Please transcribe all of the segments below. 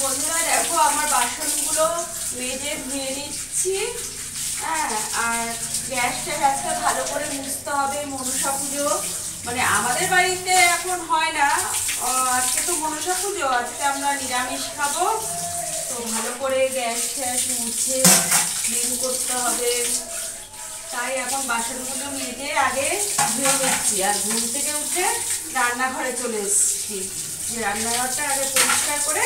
বন্ধুরা দেখো আমার বাসনগুলো মেজে ধুয়ে নিচ্ছি। হ্যাঁ, আর গ্যাসটা আজকে ভালো করে মুছতে হবে। মনসা পুজো মানে আমাদের বাড়িতে এখন হয় না, আজকে তো মনসা পুজো, আজকে আমরা নিরামিষ খাবো। তো ভালো করে গ্যাস ট্যাস মুছে ক্লিন করতে হবে। তাই এখন বাসনগুলো মেজে আগে ধুয়ে নিচ্ছি। আর ঘুম থেকে উঠে রান্নাঘরে চলে এসেছি, যে রান্নাঘরটা আগে পরিষ্কার করে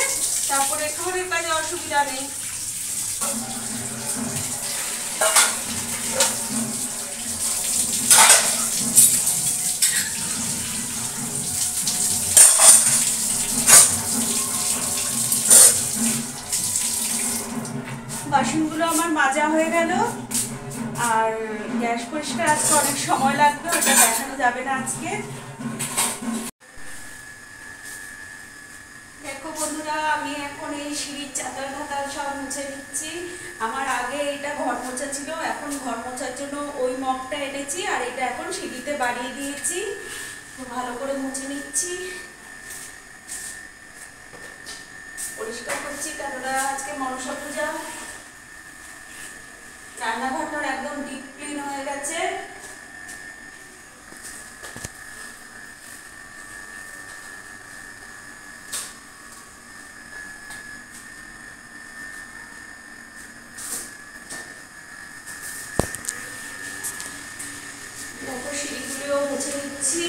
তারপরে খাবারের কাজে অসুবিধা নেই। বাসনগুলো আমার মাজা হয়ে গেল। আর গ্যাস পরিষ্কার আজকে অনেক সময় লাগবে, ওটা দেখানো যাবে না আজকে। দেখো বন্ধুরা, আমি এখন এই সিঁড়ির চাতাল ঠাতাল সব মুছে নিচ্ছি। আমার আগে এটা ঘর মোছা ছিল, এখন ঘর মোছার জন্য ওই মপটা এনেছি, আর এটা এখন সিঁড়িতে বাড়িয়ে দিয়েছি। তো ভালো করে মুছে নিচ্ছি, পরিষ্কার করছি, কেননা আজকে মনসা পূজা। রান্নাঘরটা একদম ডিপ ক্লিন হয়ে গেছে। সিঁড়িগুলিও মুছে নিচ্ছি।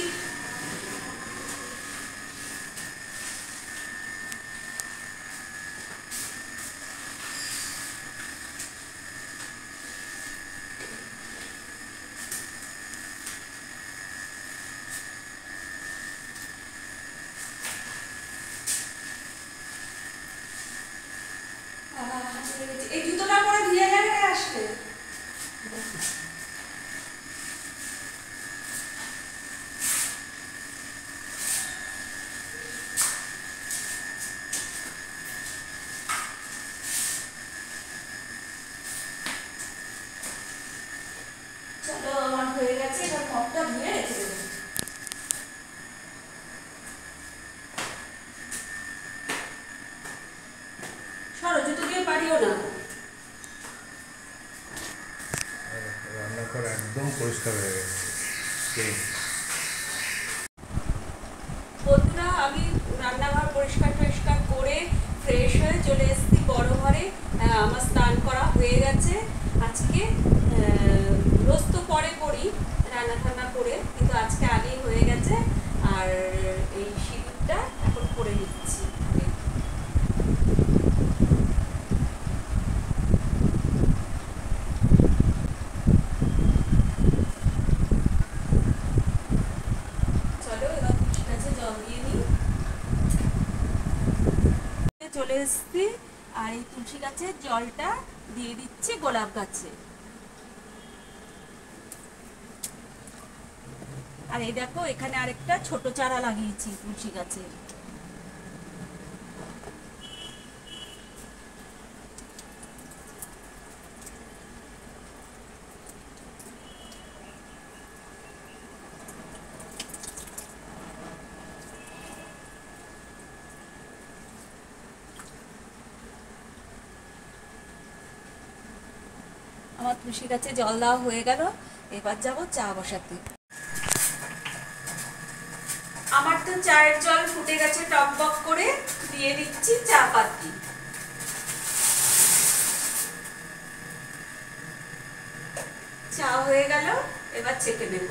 এই জুতোটা পরে দিয়ে যাবে আসলে। চলো, আমার হয়ে গেছে, এবার মপটা ধুয়ে রেখে দেবো। সরো, জুতো দিয়ে পারিও না। রান্নাঘর একদম পরিষ্কার হয়ে গেছে। বন্ধুরা, আমি রান্নাঘর পরিষ্কার টরিষ্কার করে ফ্রেশ হয়ে চলে এসেছি বড় ঘরে। আমার স্নান করা হয়ে গেছে আজকে। রোজ তো পরে করি রান্না ঠান্না করে, কিন্তু আজকে আগেই হয়ে গেছে। আর এই সিঁদুরটা এখন করে নিচ্ছি। চলে এসছি, আর এই তুলসী গাছের জলটা দিয়ে দিচ্ছি গোলাপ গাছে। আর এই দেখো, এখানে আরেকটা ছোট চারা লাগিয়েছি তুলসী গাছের। আমার তুলসী গাছে জল দেওয়া হয়ে গেল, এবার যাব চা বসাতে। আমার তো চায়ের জল ফুটে গেছে টকবক করে, দিয়ে দিচ্ছি চা পাতি। চা হয়ে গেল, এবার ছেঁকে নেব।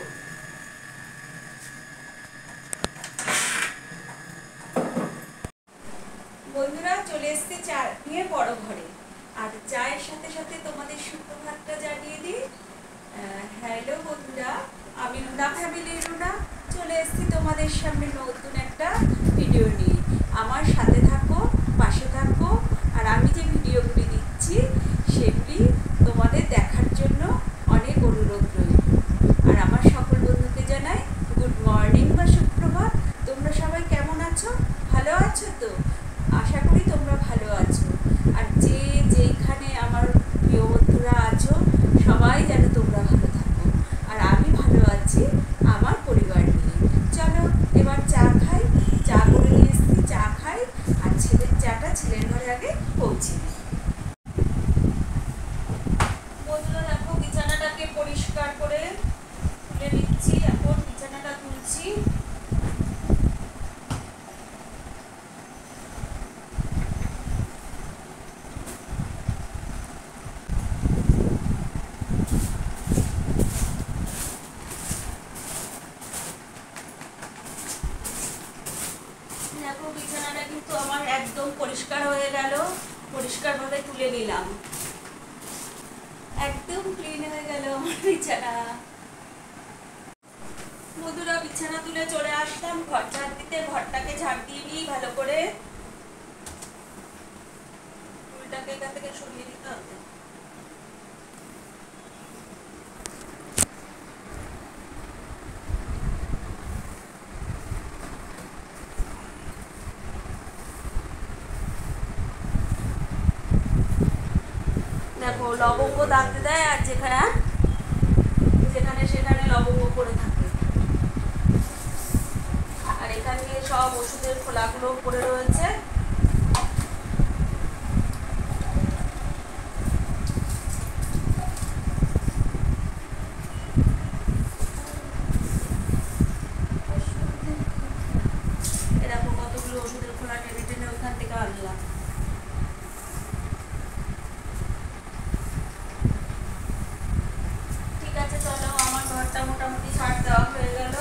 বন্ধুরা, চলে এসছে চা নিয়ে বড় ঘরে। আর চায়ের সাথে সাথে তোমাদের সুপ্রভাতটা জানিয়ে দিই। হ্যালো বন্ধুরা, আমি রুনা ফ্যামিলির রুনা চলে এসেছি তোমাদের সামনে নতুন একটা ভিডিও নিয়ে। আমার সাথে থাকো, পাশে থাকো। আর আমি যে ভিডিওগুলি দিচ্ছি সেগুলি তোমাদের দেখার জন্য অনেক অনুরোধ রইল। আর আমার সকল বন্ধুকে জানাই গুড মর্নিং বা সুপ্রভাত। তোমরা সবাই কেমন আছো? ভালো আছো তো? আশা করি তোমরা ভালো আছো। আর যে যেখানে আমার প্রিয় বন্ধুরা আছো, সবাই যেন তোমরা ভালো থাকো। আর আমি ভালো আছি আমার পরিবার নিয়ে। চলো এবার চা খাই। চা করে নিয়ে এসেছি, চা খাই। ছেলের ঘরে আগে পৌঁছে দিই। বন্ধুরা দেখো বিছানাটাকে পরিষ্কার করে তুলে নিচ্ছি, এখন বিছানাটা তুলছি। দেখো বিছানাটা কিন্তু আমার একদম পরিষ্কার হয়ে গেল, পরিষ্কারভাবে তুলে নিলাম, একদম ক্লিন হয়ে গেল আমার বিছানা। বন্ধুরা বিছানা তুলে চলে আসলাম ঘর ঝাড় দিতে, ঘরটাকে ঝাড় দিয়ে নিই ভালো করে। টুলটাকে এখান থেকে সরিয়ে দিতে হবে। দেখো লবঙ্গ দাঁতে দেয়, আর যেখানে সেখানে লবঙ্গ পড়ে থাকে, আর এখানে সব ওষুধের খোলাগুলো পড়ে রয়েছে। এরকম কতগুলো ওষুধের খোলা টেনে টেনে ওখান থেকে আনলাম। ঠিক আছে চলো, আমার ঘরটা মোটামুটি ঝাড় দেওয়া হয়ে গেল।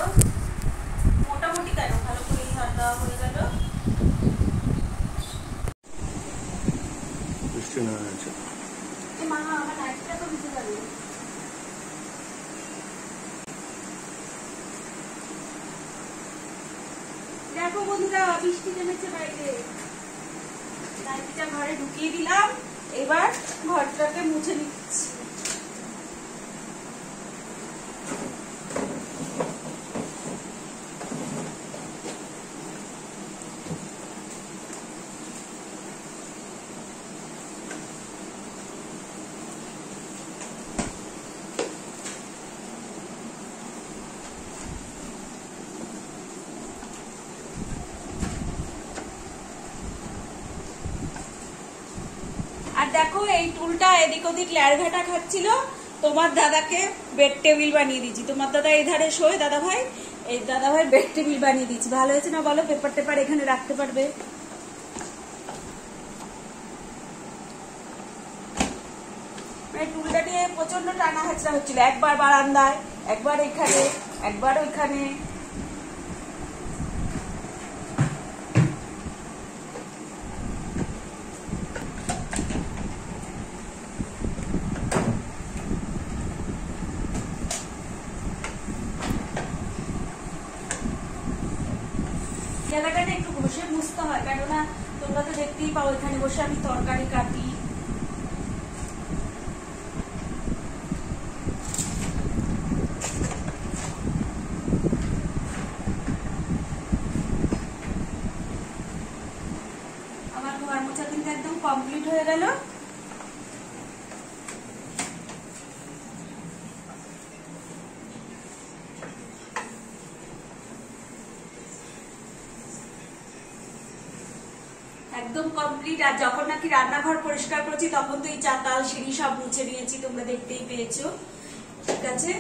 মোটামুটি কেন, ভালো করে ঝাড় দেওয়া হয়ে গেল। মা আমার লাইটটা তো ভিজে যাবে। দেখো বন্ধুরা বৃষ্টি নেমেছে বাইরে, লাইটটা ঘরে ঢুকিয়ে দিলাম, এবার ঘরটাকে মুছে নিচ্ছি। আর দেখো এই টুলটা এদিক ওদিক ল্যাড়ঘাটা খাচ্ছিল, তোমার দাদাকে বেড টেবিল বানিয়ে দিচ্ছি। তোমার দাদা এই ধারে শোয়, দাদা ভাই, এই দাদা ভাই বেড টেবিল বানিয়ে দিচ্ছি। ভালো হয়েছে না বলো? পেপার টেপার এখানে রাখতে পারবে। টুলটা নিয়ে প্রচন্ড টানা হেঁচড়া হচ্ছিল, একবার বারান্দায়, একবার এখানে, একবার ওইখানে। জায়গাটা একটু বসে মুছতে হয়, কেননা তোমরা তো দেখতেই পাও এখানে বসে আমি তরকারি কাটি। আমার ঘর মোছা কিন্তু একদম কমপ্লিট হয়ে গেল। একদম কমপ্লিট। আর যখন নাকি রান্নাঘর পরিষ্কার করেছি তখন তো এই চাতাল সিঁড়ি সব মুছে নিয়েছি, তোমরা দেখতেই পেয়েছো। ঠিক আছে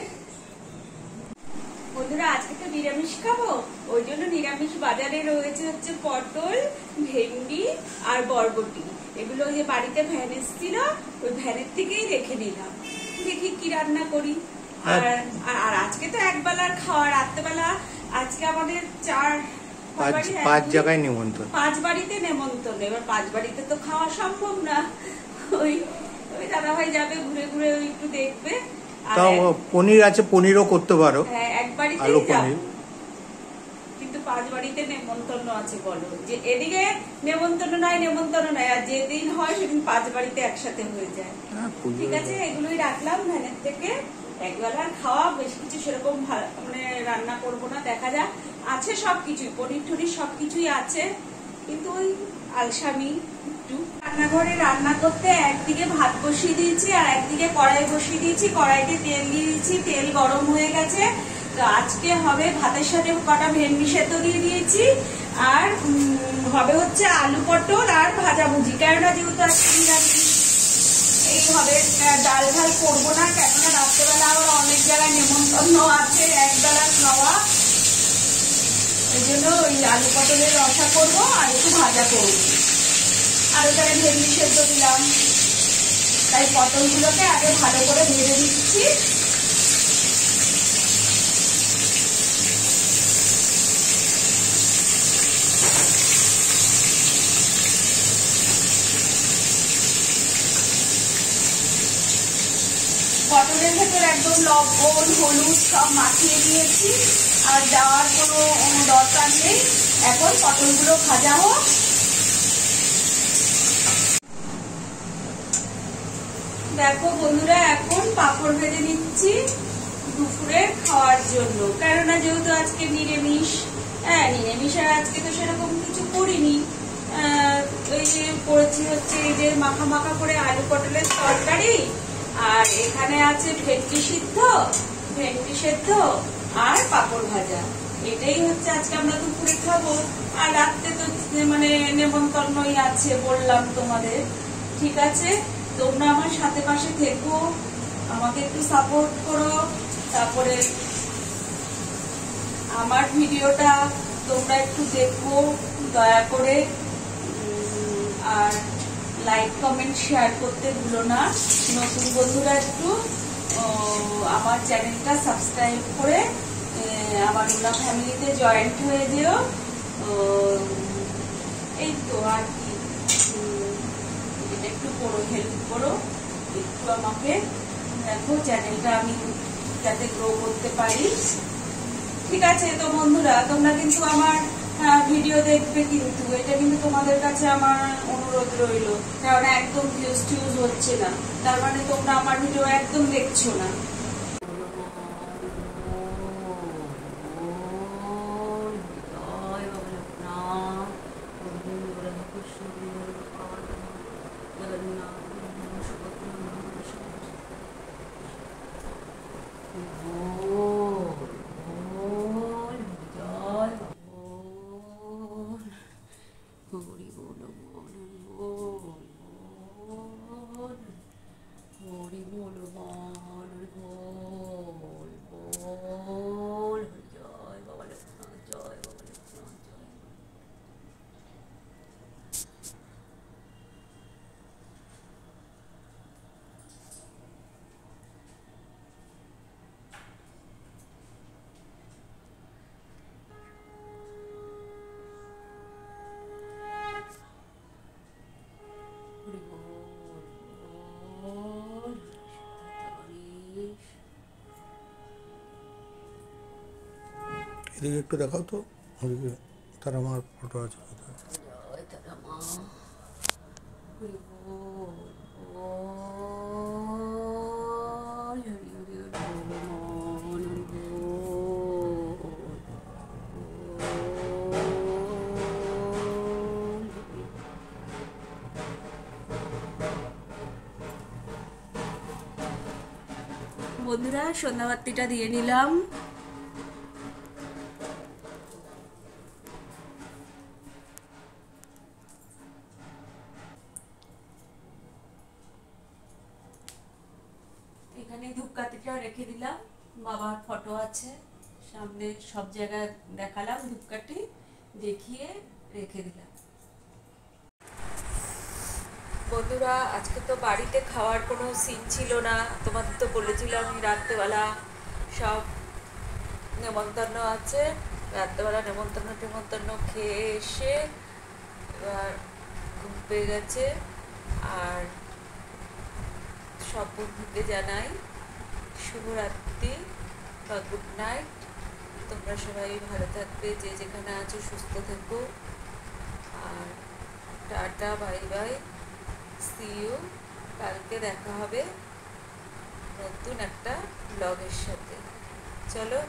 বন্ধুরা, আজকে তো নিরামিষ খাবো, ওই জন্য নিরামিষ বাজারে রয়েছে হচ্ছে পটল, ভেন্ডি আর বরবটি। এগুলো যে বাড়িতে ভ্যান এসেছিল, ওই ভ্যানের থেকেই রেখে নিলাম, দেখি কি রান্না করি। আর আজকে তো একবেলার খাওয়া, রাত্রেবেলা আজকে আমাদের 5 জায়গায় নিমন্ত্রণ, 5 বাড়িতে নেমন্তন্ন। এবার 5 বাড়িতে তো খাওয়া সম্ভব না, ওই দাদা ভাই যাবে ঘুরে ঘুরে ওই একটু দেখবে। তাও পনির আছে, পনিরও করতে পারো। হ্যাঁ, এক বাড়িতেই যাব, কিন্তু 5 বাড়িতে নেমন্তন্ন আছে। বলো যে এদিকে নেমন্তন্ন নাই, আর যেদিন হয় সেদিন 5 বাড়িতে একসাথে হয়ে যায়। ঠিক আছে, এগুলোই রাখলাম ভ্যানের থেকে। একবেলার খাওয়া, বেশি কিছু সেরকম মানে রান্না করবো না, দেখা যাক। আছে সবকিছুই, পনির টনির সবকিছুই আছে, কিন্তু ওই আলসামি একটু। রান্নাঘরে রান্না করতে একদিকে ভাত বসিয়ে দিয়েছি আর একদিকে কড়াই বসিয়ে দিয়েছি। কড়াইতে তেল দিয়ে দিয়েছি, তেল গরম হয়ে গেছে। তো আজকে হবে ভাতের সাথে কটা ভেন্ডি সেদ্ধ দিয়ে দিয়েছি, আর হবে হচ্ছে আলু পটল আর ভাজাভুজি, কেননা যেহেতু আজকে নিরামিষ এই হবে। ডাল ঢাল করবো না, কেননা রাত্রেবেলা আবার অনেক জায়গায় নেমন্তন্ন আছে, একবেলা খাওয়া, এই জন্য ওই আলু পটলের রসা করবো আর একটু ভাজা করবো। আর ওখানে ভেন্ডি সেদ্ধ দিলাম, তাই পটলগুলোকে আগে ভালো করে ভেজে দিচ্ছি। পটলের ভেতর একদম লবণ হলুদ সব মাখিয়ে দিয়েছি, আর দেওয়ার কোনো দরকার নেই। এখন পটলগুলো ভাজা হোক। দেখো বন্ধুরা, এখন পাঁপড় ভেজে নিচ্ছি দুপুরে খাওয়ার জন্য, কেননা যেহেতু আজকে নিরামিষ। হ্যাঁ, নিরামিষের আজকে তো সেরকম কিছু করিনি। ওই যে করেছি হচ্ছে এই যে মাখা মাখা করে আলু পটলের তরকারি, আর এখানে আছে ভেন্ডি সেদ্ধ আর পাঁপড় ভাজা। এটাই হচ্ছে আজকে আমরা দুপুরে খাবো। আর রাত্রে তো মানে নেমন্তন্নই আছে বললাম তোমাদের। ঠিক আছে, তোমরা আমার সাথে পাশে থেকো, আমাকে একটু সাপোর্ট করো। তারপরে আমার ভিডিওটা তোমরা একটু দেখো দয়া করে, আর লাইক কমেন্ট শেয়ার করতে ভুলো না। নতুন বন্ধুরা একটু আমার চ্যানেলটা সাবস্ক্রাইব করে আমার উলা ফ্যামিলিতে জয়েন্ট হয়ে যেও। এই তো আর কি, এটা একটু হেল্প করো একটু আমাকে। দেখো চ্যানেলটা আমি যাতে গ্রো করতে পারি। ঠিক আছে তো বন্ধুরা, তোমরা কিন্তু আমার ভিডিও দেখবে, কিন্তু এটা কিন্তু তোমাদের কাছে আমার অনুরোধ রইল, কারণ একদম ভিউজ টিউজ হচ্ছে না, তার মানে তোমরা আমার ভিডিও একদম দেখছো না। হরি বল বল বল, হরি বল বল বল বল, জয় বাবা লোকনাথ, জয় বাবা লোকনাথ, জয়। এদিকে একটু দেখাও তো, ওদিকে তারা আমার ফটো আছে। বন্ধুরা, সন্ধ্যাবাতিটা দিয়ে নিলাম। এখানে ধূপকাঠিটা রেখে দিলাম, বাবার ফটো আছে সামনে, সব জায়গায় দেখালাম, ধূপকাঠি দেখিয়ে রেখে দিলাম। বন্ধুরা, আজকে তো বাড়িতে খাওয়ার কোনো সিন ছিল না, তোমাদের তো বলেছিলাম আমি রাত্রেবেলা সব নেমন্তন্ন আছে, রাত্রেবেলা নেমন্তন্ন খেয়ে এসে এবার ঘুম পেয়ে গেছে। আর সব বন্ধুকে জানাই শুভরাত্রি বা গুড নাইট। তোমরা সবাই ভালো থাকবে, যে যেখানে আছো সুস্থ থেকো, আর tata bye bye, see you. কালকে দেখা হবে নতুন একটা ব্লগের সাথে। চলো।